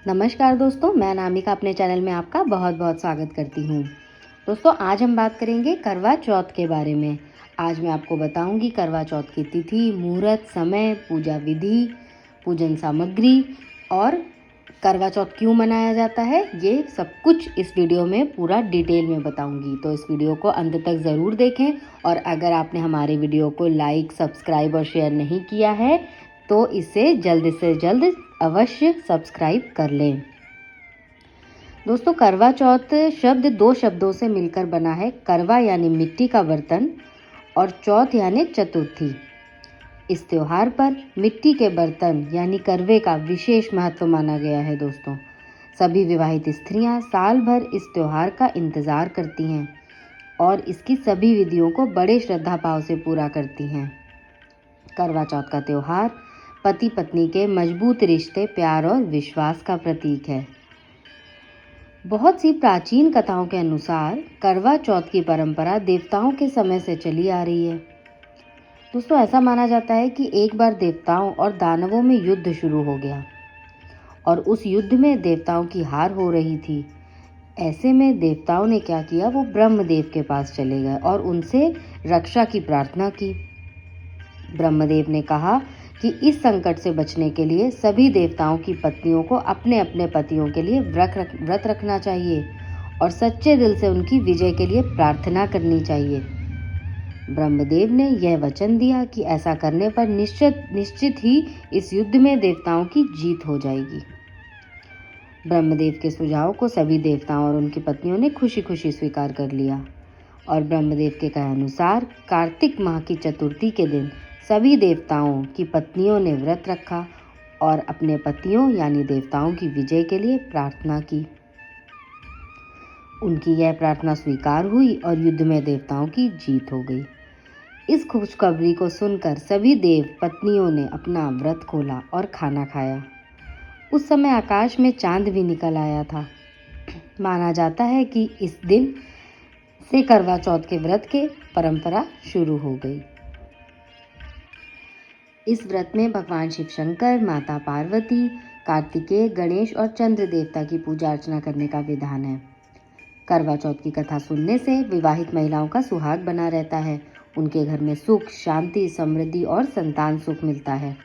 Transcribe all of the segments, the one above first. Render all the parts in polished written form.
नमस्कार दोस्तों, मैं अनामिका अपने चैनल में आपका बहुत बहुत स्वागत करती हूँ। दोस्तों, आज हम बात करेंगे करवा चौथ के बारे में। आज मैं आपको बताऊंगी करवा चौथ की तिथि, मुहूर्त, समय, पूजा विधि, पूजन सामग्री और करवा चौथ क्यों मनाया जाता है, ये सब कुछ इस वीडियो में पूरा डिटेल में बताऊंगी। तो इस वीडियो को अंत तक ज़रूर देखें और अगर आपने हमारे वीडियो को लाइक, सब्सक्राइब और शेयर नहीं किया है तो इसे जल्द से जल्द अवश्य सब्सक्राइब कर लें। दोस्तों, करवा चौथ शब्द दो शब्दों से मिलकर बना है। करवा यानी मिट्टी का बर्तन और चौथ यानी चतुर्थी। इस त्योहार पर मिट्टी के बर्तन यानी करवे का विशेष महत्व माना गया है। दोस्तों, सभी विवाहित स्त्रियां साल भर इस त्योहार का इंतजार करती हैं और इसकी सभी विधियों को बड़े श्रद्धा भाव से पूरा करती हैं। करवा चौथ का त्योहार पति पत्नी के मजबूत रिश्ते, प्यार और विश्वास का प्रतीक है। बहुत सी प्राचीन कथाओं के अनुसार करवा चौथ की परंपरा देवताओं के समय से चली आ रही है। दोस्तों, ऐसा माना जाता है कि एक बार देवताओं और दानवों में युद्ध शुरू हो गया और उस युद्ध में देवताओं की हार हो रही थी। ऐसे में देवताओं ने क्या किया, वो ब्रह्मदेव के पास चले गए और उनसे रक्षा की प्रार्थना की। ब्रह्मदेव ने कहा कि इस संकट से बचने के लिए सभी देवताओं की पत्नियों को अपने अपने पतियों के लिए व्रत रखना चाहिए और सच्चे दिल से उनकी विजय के लिए प्रार्थना करनी चाहिए। ब्रह्मदेव ने यह वचन दिया कि ऐसा करने पर निश्चित ही इस युद्ध में देवताओं की जीत हो जाएगी। ब्रह्मदेव के सुझाव को सभी देवताओं और उनकी पत्नियों ने खुशी खुशी स्वीकार कर लिया और ब्रह्मदेव के कहे अनुसार कार्तिक माह की चतुर्थी के दिन सभी देवताओं की पत्नियों ने व्रत रखा और अपने पतियों यानी देवताओं की विजय के लिए प्रार्थना की। उनकी यह प्रार्थना स्वीकार हुई और युद्ध में देवताओं की जीत हो गई। इस खुशखबरी को सुनकर सभी देव पत्नियों ने अपना व्रत खोला और खाना खाया। उस समय आकाश में चांद भी निकल आया था। माना जाता है कि इस दिन से करवा चौथ के व्रत की परंपरा शुरू हो गई। इस व्रत में भगवान शिव शंकर, माता पार्वती, कार्तिकेय, गणेश और चंद्र देवता की पूजा अर्चना करने का विधान है। करवा चौथ की कथा सुनने से विवाहित महिलाओं का सुहाग बना रहता है। उनके घर में सुख, शांति, समृद्धि और संतान सुख मिलता है।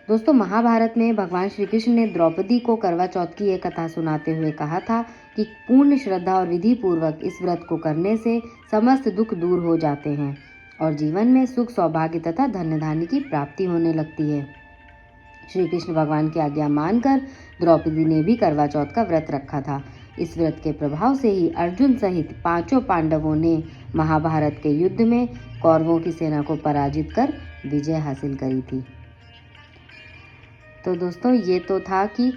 दोस्तों, महाभारत में भगवान श्री कृष्ण ने द्रौपदी को करवा चौथ की यह कथा सुनाते हुए कहा था कि पूर्ण श्रद्धा और विधि पूर्वक इस व्रत को करने से समस्त दुख दूर हो जाते हैं और जीवन में सुख, सौभाग्य तथा धन धान्य की प्राप्ति होने लगती है। श्री कृष्ण भगवान की आज्ञा मानकर द्रौपदी ने भी करवा चौथ का व्रत रखा था। इस व्रत के प्रभाव से ही अर्जुन सहित पांचों पांडवों ने महाभारत के युद्ध में कौरवों की सेना को पराजित कर विजय हासिल करी थी। तो दोस्तों, ये तो था कि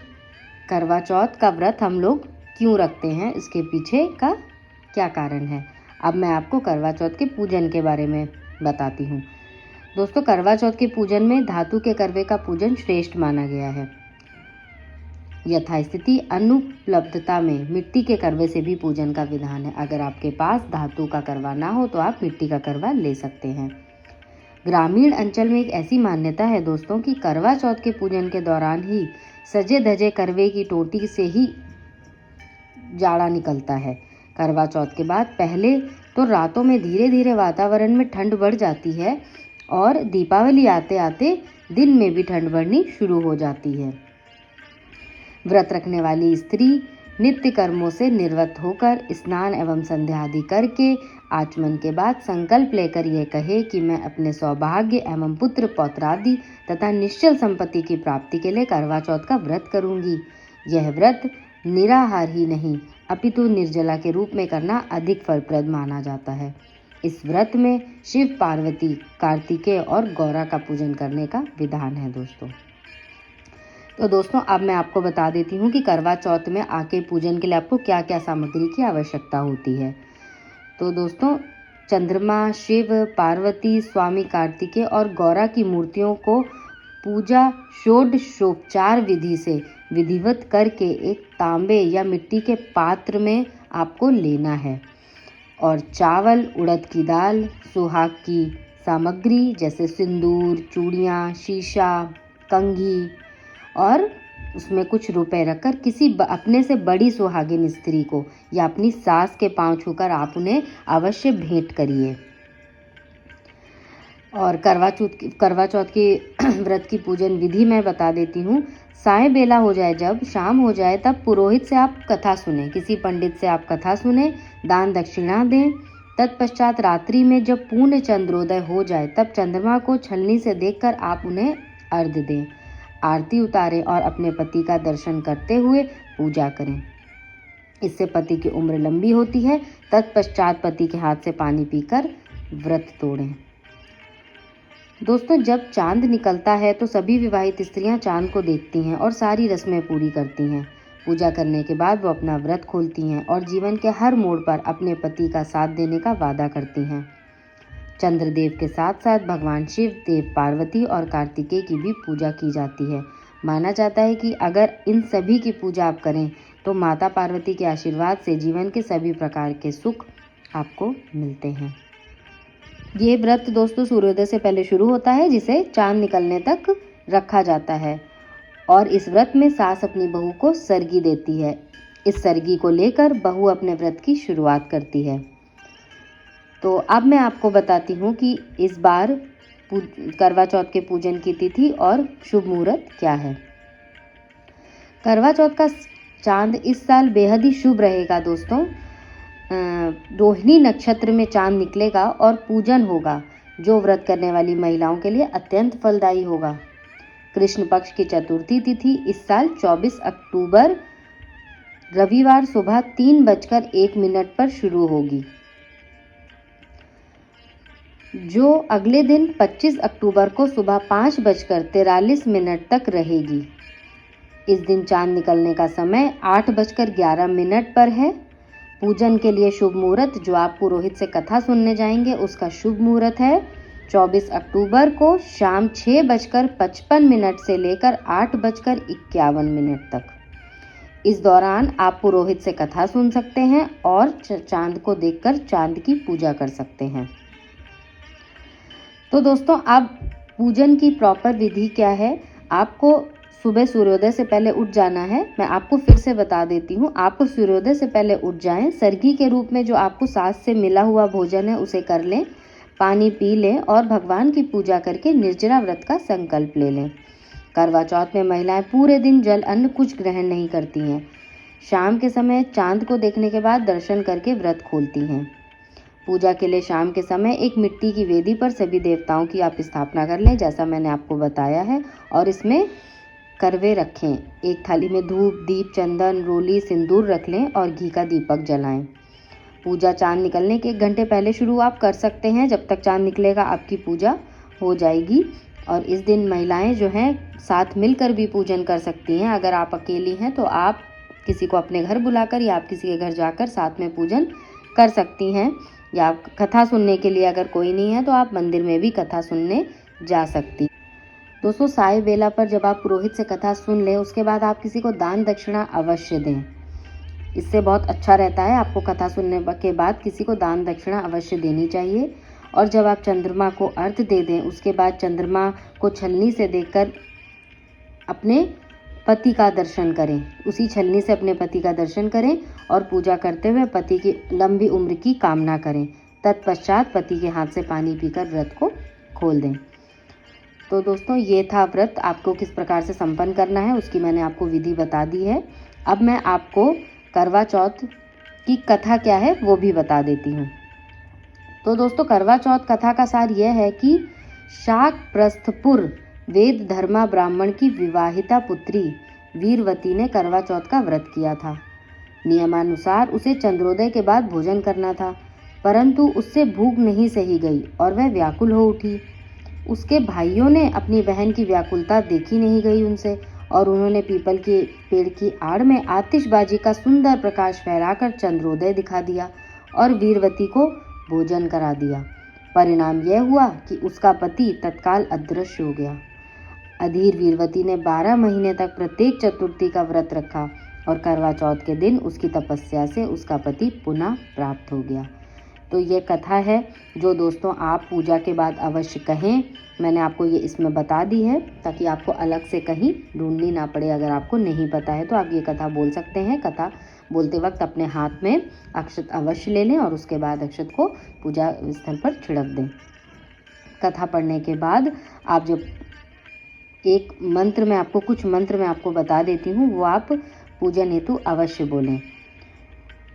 करवा चौथ का व्रत हम लोग क्यों रखते हैं, इसके पीछे का क्या कारण है। अब मैं आपको करवा चौथ के पूजन के बारे में बताती हूँ। दोस्तों, करवा चौथ के पूजन में धातु के करवे का पूजन श्रेष्ठ माना गया है। यथास्थिति अनुपलब्धता में मिट्टी के करवे से भी पूजन का विधान है। अगर आपके पास धातु का करवा ना हो तो आप मिट्टी का करवा ले सकते हैं। ग्रामीण अंचल में एक ऐसी मान्यता है दोस्तों कि करवा चौथ के पूजन के दौरान ही सजे धजे करवे की टोटी से ही जाड़ा निकलता है। करवा चौथ के बाद पहले तो रातों में धीरे धीरे वातावरण में ठंड बढ़ जाती है और दीपावली आते आते दिन में भी ठंड बढ़नी शुरू हो जाती है। व्रत रखने वाली स्त्री नित्य कर्मों से निवृत्त होकर स्नान एवं संध्या आदि करके आचमन के बाद संकल्प लेकर यह कहे कि मैं अपने सौभाग्य एवं पुत्र पौत्रादि तथा निश्चल संपत्ति की प्राप्ति के लिए करवा चौथ का व्रत करूंगी। यह व्रत निराहार ही नहीं अपितु निर्जला के रूप में करना अधिक फलप्रद माना जाता है। इस व्रत में शिव, पार्वती, कार्तिकेय और गौरा का पूजन करने का विधान है। तो दोस्तों, अब मैं आपको बता देती हूँ कि करवा चौथ में आके पूजन के लिए आपको क्या क्या सामग्री की आवश्यकता होती है। तो दोस्तों, चंद्रमा, शिव, पार्वती, स्वामी कार्तिकेय और गौरा की मूर्तियों को पूजा षोडशोपचार विधि से विधिवत करके एक तांबे या मिट्टी के पात्र में आपको लेना है और चावल, उड़द की दाल, सुहाग की सामग्री जैसे सिंदूर, चूड़ियाँ, शीशा, कंघी और उसमें कुछ रुपए रखकर किसी अपने से बड़ी सुहागिन स्त्री को या अपनी सास के पांव छूकर आप उन्हें अवश्य भेंट करिए। और करवा चौथ की व्रत की पूजन विधि मैं बता देती हूँ। साय बेला हो जाए, जब शाम हो जाए, तब पुरोहित से आप कथा सुने, किसी पंडित से आप कथा सुने, दान दक्षिणा दें। तत्पश्चात रात्रि में जब पूर्ण चंद्रोदय हो जाए, तब चंद्रमा को छलनी से देखकर आप उन्हें अर्घ्य दें, आरती उतारें और अपने पति का दर्शन करते हुए पूजा करें। इससे पति की उम्र लंबी होती है। तत्पश्चात पति के हाथ से पानी पीकर व्रत तोड़ें। दोस्तों, जब चांद निकलता है तो सभी विवाहित स्त्रियां चांद को देखती हैं और सारी रस्में पूरी करती हैं। पूजा करने के बाद वो अपना व्रत खोलती हैं और जीवन के हर मोड़ पर अपने पति का साथ देने का वादा करती हैं। चंद्रदेव के साथ साथ भगवान शिव, देव पार्वती और कार्तिकेय की भी पूजा की जाती है। माना जाता है कि अगर इन सभी की पूजा आप करें तो माता पार्वती के आशीर्वाद से जीवन के सभी प्रकार के सुख आपको मिलते हैं। ये व्रत दोस्तों सूर्योदय से पहले शुरू होता है, जिसे चांद निकलने तक रखा जाता है। और इस व्रत में सास अपनी बहू को सरगी देती है। इस सरगी को लेकर बहू अपने व्रत की शुरुआत करती है। तो अब मैं आपको बताती हूँ कि इस बार करवा चौथ के पूजन की तिथि और शुभ मुहूर्त क्या है। करवा चौथ का चांद इस साल बेहद ही शुभ रहेगा दोस्तों। रोहिणी नक्षत्र में चांद निकलेगा और पूजन होगा, जो व्रत करने वाली महिलाओं के लिए अत्यंत फलदायी होगा। कृष्ण पक्ष की चतुर्थी तिथि इस साल 24 अक्टूबर रविवार सुबह 3:01 पर शुरू होगी, जो अगले दिन 25 अक्टूबर को सुबह 5:43 तक रहेगी। इस दिन चांद निकलने का समय 8:11 पर है। पूजन के लिए शुभ मुहूर्त, जो आप पुरोहित से कथा सुनने जाएंगे, उसका शुभ मुहूर्त है 24 अक्टूबर को शाम 6:55 से लेकर 8:51 तक। इस दौरान आप पुरोहित से कथा सुन सकते हैं और चांद को देखकर चांद की पूजा कर सकते हैं। तो दोस्तों, अब पूजन की प्रॉपर विधि क्या है। आपको सुबह सूर्योदय से पहले उठ जाना है। मैं आपको फिर से बता देती हूँ। आपको सूर्योदय से पहले उठ जाएं, सरगी के रूप में जो आपको सास से मिला हुआ भोजन है उसे कर लें, पानी पी लें और भगवान की पूजा करके निर्जला व्रत का संकल्प ले लें। करवा चौथ में महिलाएं पूरे दिन जल अन्न कुछ ग्रहण नहीं करती हैं। शाम के समय चांद को देखने के बाद दर्शन करके व्रत खोलती हैं। पूजा के लिए शाम के समय एक मिट्टी की वेदी पर सभी देवताओं की आप स्थापना कर लें, जैसा मैंने आपको बताया है, और इसमें करवे रखें। एक थाली में धूप, दीप, चंदन, रोली, सिंदूर रख लें और घी का दीपक जलाएं। पूजा चांद निकलने के 1 घंटे पहले शुरू आप कर सकते हैं। जब तक चांद निकलेगा आपकी पूजा हो जाएगी। और इस दिन महिलाएं जो हैं साथ मिलकर भी पूजन कर सकती हैं। अगर आप अकेली हैं तो आप किसी को अपने घर बुलाकर या आप किसी के घर जाकर साथ में पूजन कर सकती हैं। या कथा सुनने के लिए अगर कोई नहीं है तो आप मंदिर में भी कथा सुनने जा सकती। दोस्तों, साय बेला पर जब आप पुरोहित से कथा सुन लें, उसके बाद आप किसी को दान दक्षिणा अवश्य दें। इससे बहुत अच्छा रहता है। आपको कथा सुनने के बाद किसी को दान दक्षिणा अवश्य देनी चाहिए। और जब आप चंद्रमा को अर्घ्य दे दें, उसके बाद चंद्रमा को छलनी से देखकर अपने पति का दर्शन करें। उसी छलनी से अपने पति का दर्शन करें और पूजा करते हुए पति की लंबी उम्र की कामना करें। तत्पश्चात पति के हाथ से पानी पीकर व्रत को खोल दें। तो दोस्तों, ये था व्रत। आपको किस प्रकार से संपन्न करना है उसकी मैंने आपको विधि बता दी है। अब मैं आपको करवा चौथ की कथा क्या है वो भी बता देती हूँ। तो दोस्तों, करवा चौथ कथा का सार यह है कि शाकप्रस्थपुर वेद धर्मा ब्राह्मण की विवाहिता पुत्री वीरवती ने करवा चौथ का व्रत किया था। नियमानुसार उसे चंद्रोदय के बाद भोजन करना था, परंतु उससे भूख नहीं सही गई और वह व्याकुल हो उठी। उसके भाइयों ने अपनी बहन की व्याकुलता देखी नहीं गई उनसे, और उन्होंने पीपल के पेड़ की आड़ में आतिशबाजी का सुंदर प्रकाश फहराकर चंद्रोदय दिखा दिया और वीरवती को भोजन करा दिया। परिणाम यह हुआ कि उसका पति तत्काल अदृश्य हो गया। अधीर वीरवती ने 12 महीने तक प्रत्येक चतुर्थी का व्रत रखा और करवा चौथ के दिन उसकी तपस्या से उसका पति पुनः प्राप्त हो गया। तो ये कथा है जो दोस्तों आप पूजा के बाद अवश्य कहें। मैंने आपको ये इसमें बता दी है ताकि आपको अलग से कहीं ढूंढनी ना पड़े। अगर आपको नहीं पता है तो आप ये कथा बोल सकते हैं। कथा बोलते वक्त अपने हाथ में अक्षत अवश्य ले लें और उसके बाद अक्षत को पूजा स्थल पर छिड़क दें। कथा पढ़ने के बाद आप जब एक मंत्र में आपको कुछ मंत्र मैं आपको बता देती हूँ, वो आप पूजन हेतु अवश्य बोलें।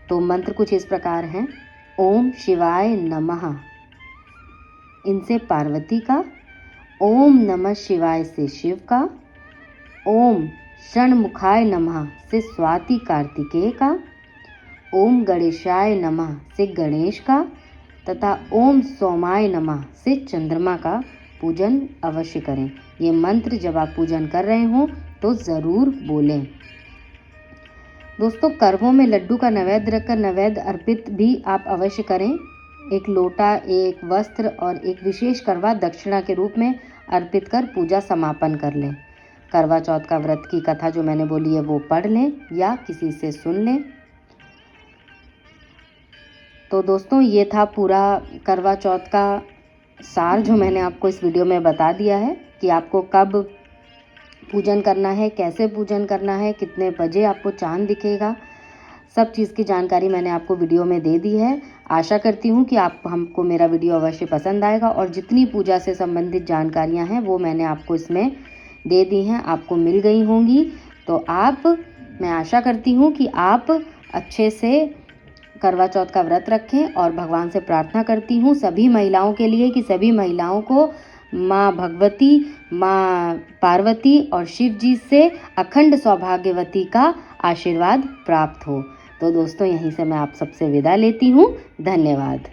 तो मंत्र कुछ इस प्रकार हैं। ओम शिवाय नमः, इनसे पार्वती का। ओम नमः शिवाय से शिव का। ओम षण्मुखाय नमः से स्वाति कार्तिकेय का। ओम गणेशाय नमः से गणेश का तथा ओम सोमाय नमः से चंद्रमा का पूजन अवश्य करें। ये मंत्र जब आप पूजन कर रहे हो तो ज़रूर बोलें। दोस्तों, करवों में लड्डू का नैवेद्य रखकर नैवेद्य अर्पित भी आप अवश्य करें। एक लोटा, एक वस्त्र और एक विशेष करवा दक्षिणा के रूप में अर्पित कर पूजा समापन कर लें। करवा चौथ का व्रत की कथा जो मैंने बोली है वो पढ़ लें या किसी से सुन लें। तो दोस्तों, ये था पूरा करवा चौथ का सार जो मैंने आपको इस वीडियो में बता दिया है कि आपको कब पूजन करना है, कैसे पूजन करना है, कितने बजे आपको चांद दिखेगा। सब चीज़ की जानकारी मैंने आपको वीडियो में दे दी है। आशा करती हूँ कि हमको मेरा वीडियो अवश्य पसंद आएगा और जितनी पूजा से संबंधित जानकारियाँ हैं वो मैंने आपको इसमें दे दी हैं, आपको मिल गई होंगी। तो मैं आशा करती हूँ कि आप अच्छे से करवा चौथ का व्रत रखें और भगवान से प्रार्थना करती हूँ सभी महिलाओं के लिए कि सभी महिलाओं को माँ भगवती, माँ पार्वती और शिव जी से अखंड सौभाग्यवती का आशीर्वाद प्राप्त हो। तो दोस्तों, यहीं से मैं आप सबसे विदा लेती हूँ। धन्यवाद।